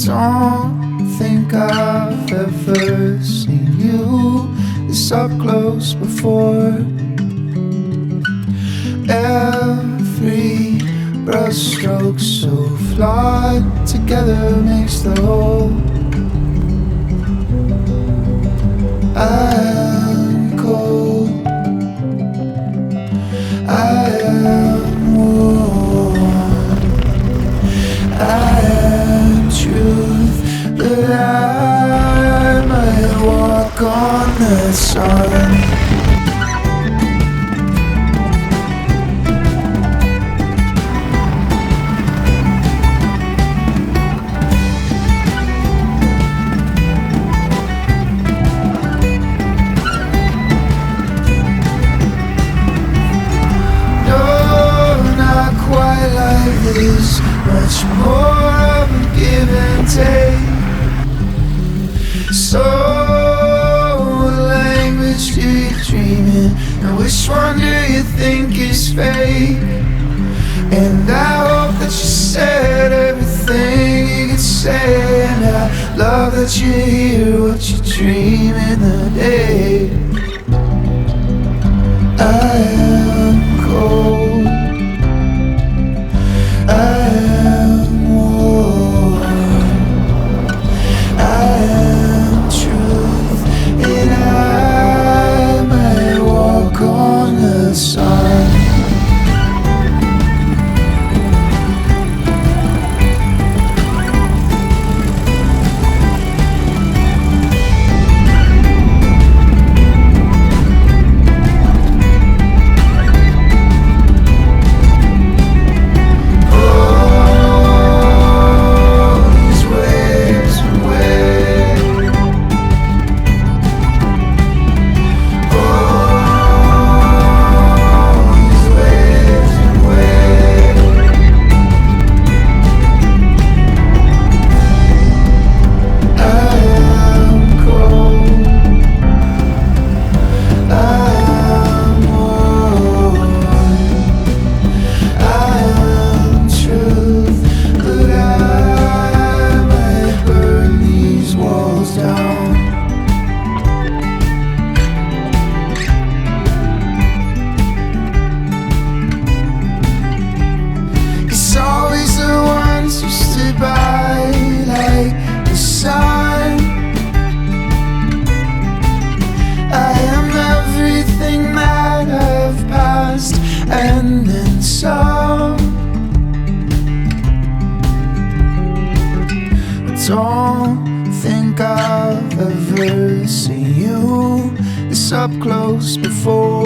Don't think I've ever seen you this up close before. Every brushstroke so flawed together makes the whole. I'm cold, I am warm, I am truth, but I might walk on the sun. Is much more of a give and take. So what language do you dream in? And which one do you think is fake? And I hope that you said everything you could say. And I love that you hear what you dream in the day. I am cold, I am warm, I am truth, and I might walk on the sun. And then some. I don't think I've ever seen you this up close before.